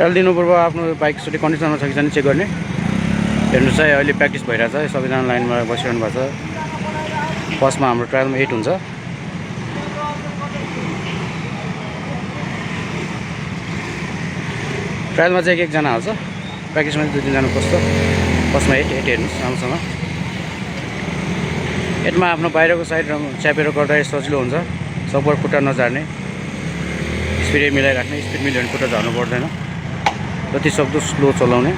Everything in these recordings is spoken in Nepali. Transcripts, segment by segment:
ट्रायल दिनुपर्छ आफ्नो बाइक सुटी कन्डिसनमा छ कि छैन चेक गर्ने। हेर्नुहोस् है अहिले प्र्याक्टिस भइरहेछ है, सबैजना लाइनमा बसिरहनु भएको छ। फर्स्टमा हाम्रो ट्रायलमा 8 हुन्छ। ट्रायलमा चाहिँ एकजना हाल्छ, प्र्याक्टिसमा चाहिँ 2-3 जना पस्छ। फर्स्टमा 8 हेर्नुहोस् राम्रोसँग। 8मा आफ्नो बाहिरको साइड च्यापेर गर्दा सजिलो हुन्छ, सबभर खुट्टा नझार्ने, स्पिड मिलाइराख्ने। स्पिड मिल्यो भने खुट्टा झर्नु पर्दैन, जति सक्दो स्लो चलाउने।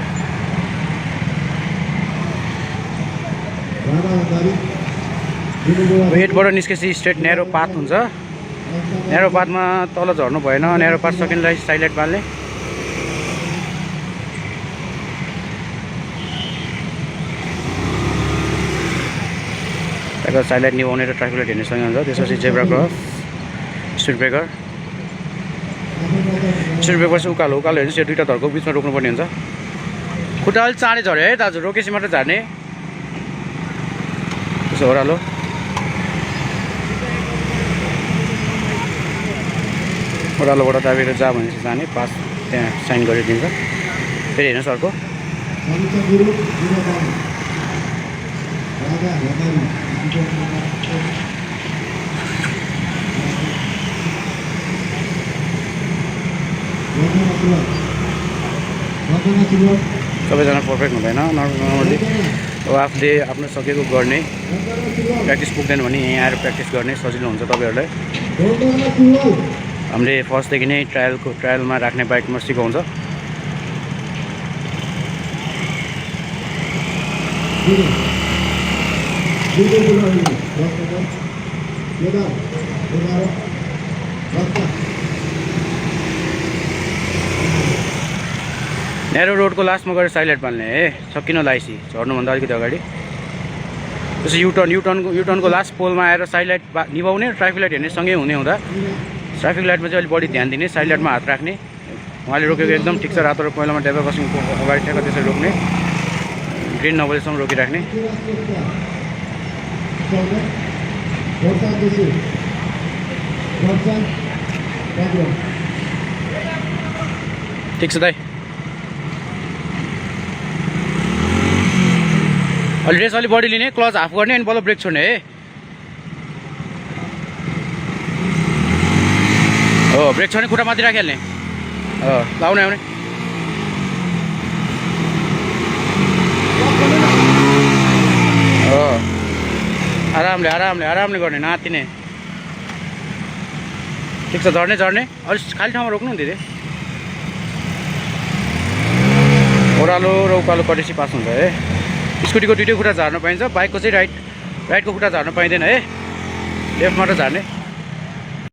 वेटबाट निस्केपछि स्ट्रेट न्यारो पाथ हुन्छ। न्यारो पाथमा तल झर्नु भएन, न्यारो पाथ सकिनलाई साइडलाइट बाल्ने। त्यहाँको साइडलाइट निभाउने र ट्राफिक लाइट हेर्ने सँगै हुन्छ। त्यसपछि zebra cross, speed breaker. Speed breaker चाहिँ उकालो हेर्नुहोस्, यो दुईवटा धर्को बिचमा रोक्नुपर्ने हुन्छ। खुट्टा अलिक चाँडै झऱ्यो है दाजु, रोकेपछि मात्रै झार्ने। त्यसो ओह्रालो। ओह्रालोबाट दाबेर जा भनेपछि जाने, पास त्यहाँ साइन गरिदिन्छ। फेरि हेर्नुहोस् अर्को। सबैजना पर्फेक्ट हुँदैन नर्मली। अब आफूले आफ्नो सकेको गर्ने, प्र्याक्टिस पुग्दैन भने यहीँ आएर प्र्याक्टिस गर्ने सजिलो हुन्छ तपाईँहरूलाई। हामीले फर्स्टदेखि नै ट्रायलमा राख्ने बाइकमा सिकाउँछ। न्यारो रोडको लास्टमा गएर साइडलाइट बाल्ने है, सकिन लाइसी झर्नुभन्दा अलिकति अगाडि। त्यसपछि युटर्नको लास्ट पोलमा आएर साइडलाइट निभाउने, ट्राफिक लाइट हेर्ने सँगै हुने हुँदा ट्राफिक लाइटमा चाहिँ अलिक बढी ध्यान दिने। साइडलाइटमा हात राख्ने, उहाँले रोकेको एकदम ठिक छ, रातो र पहिलामा ड्राइभर क्रसिङको अगाडि ठ्याक्क त्यसरी रोक्ने, ग्रिन नभएसम्म रोकिराख्ने। ठिक छ दाइ। अलि रेस अलिक बढी लिने, क्लच हाफ गर्ने अनि बल्ल ब्रेक छोड्ने है। हो ब्रेक छोड्ने, खुट्टा माथि राखिहाल्ने। लाउने आउने। हो आरामले गर्ने, नातिने। ठिक छ, झर्ने अलिक खाली ठाउँमा रोक्नु नि दिदी। ओह्रालो र उकालो कटेसी पास हुन्छ है। स्कुटीको दुइटै खुट्टा झार्न पाइन्छ, बाइकको चाहिँ राइटको खुट्टा झार्न पाइँदैन है, लेफ्टबाट झार्ने।